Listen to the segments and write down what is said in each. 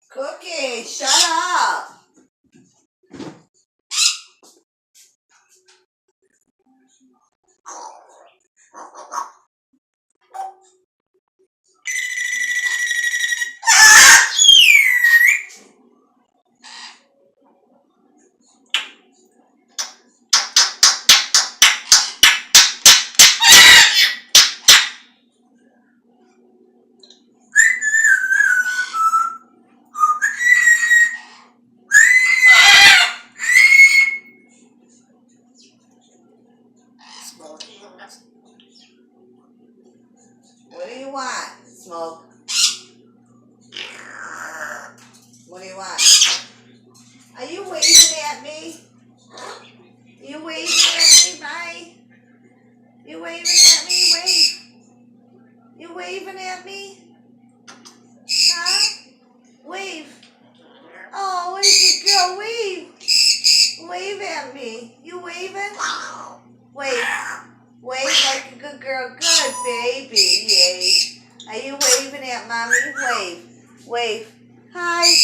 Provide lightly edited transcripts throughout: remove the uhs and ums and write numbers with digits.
Cookie, shut up. What do you want, Smoke? What do you want? Are you waving at me? You waving at me, bye? You waving at me? Wave. You waving at me? Huh? Wave. Oh, what is your girl? Wave. Wave at me. You waving? Wave. Wave like a good girl. Good, baby. Yay. Are you waving at mommy? Wave. Wave. Hi.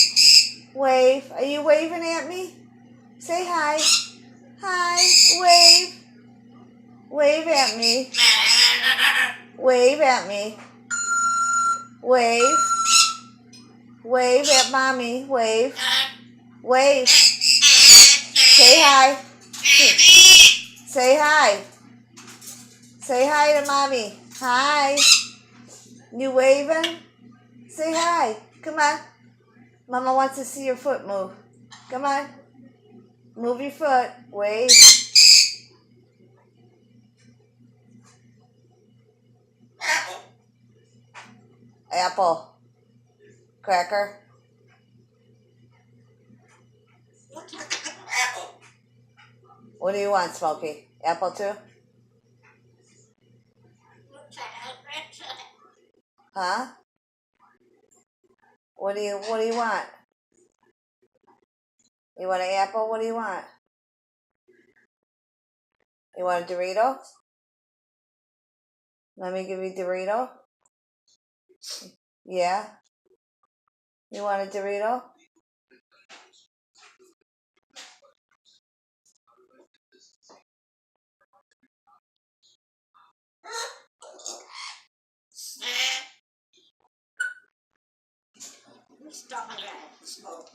Wave. Are you waving at me? Say hi. Hi. Wave. Wave at me. Wave at me. Wave. Wave at mommy. Wave. Wave. Say hi. Say hi. Say hi to mommy. Hi. You waving? Say hi. Come on. Mama wants to see your foot move. Come on. Move your foot. Wave. Apple. Cracker. What do you want, Smokey? Apple too? Huh? What do you want? You want an apple? What do you want? You want a Dorito? Let me give you a Dorito. Yeah? You want a Dorito? Stop my Smoke.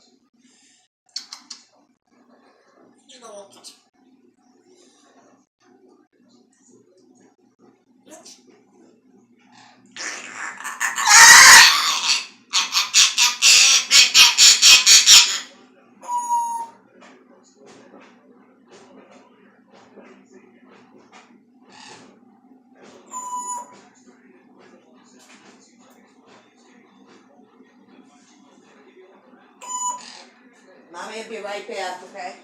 You know what? Mommy will be right back, okay?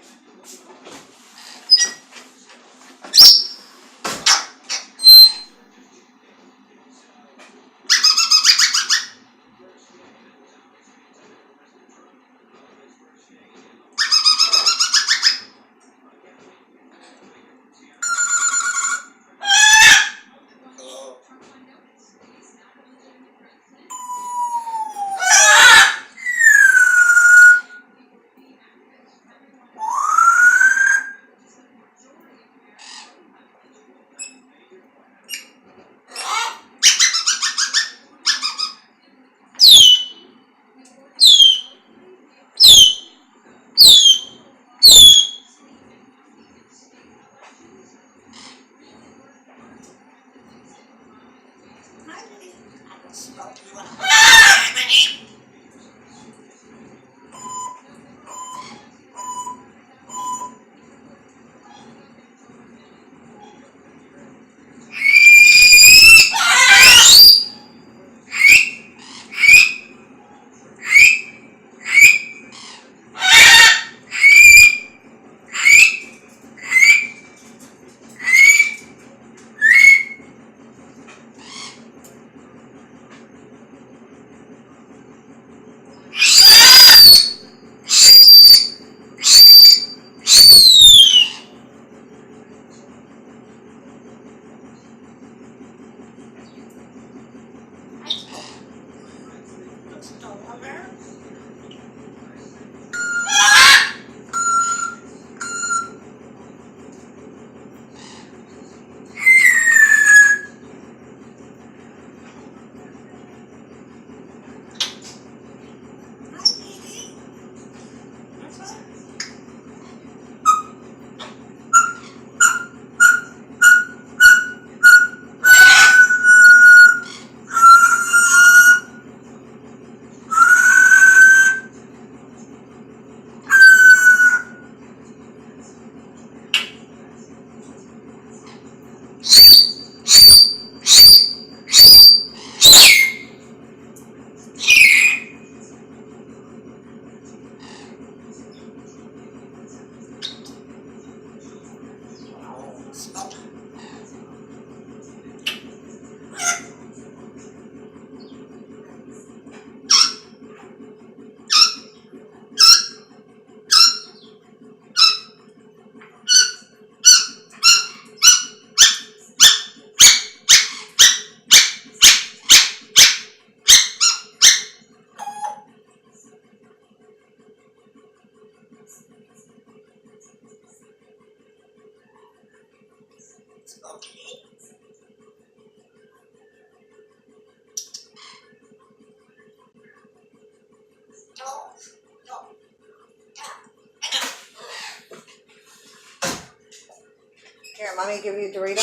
Here, mommy give you a Dorito.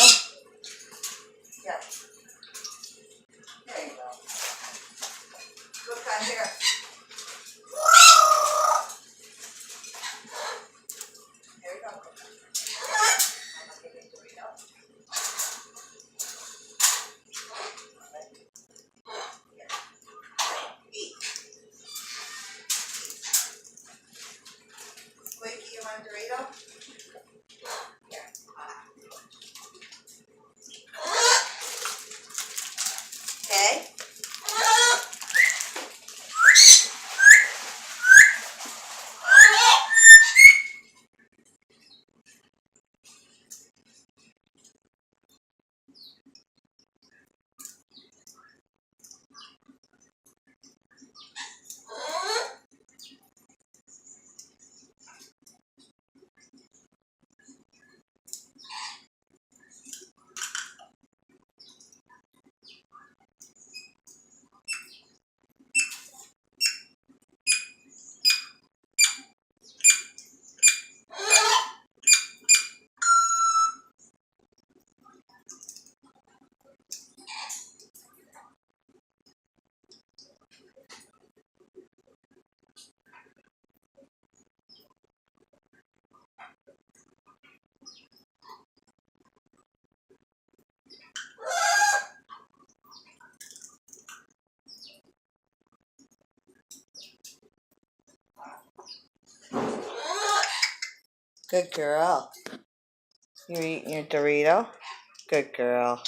Here. There you go. Look on here. There you go. Mama give you a Dorito. Here. Eat. Quickie, you want a Dorito? Here. Okay. Good girl. You're eating your Dorito? Good girl.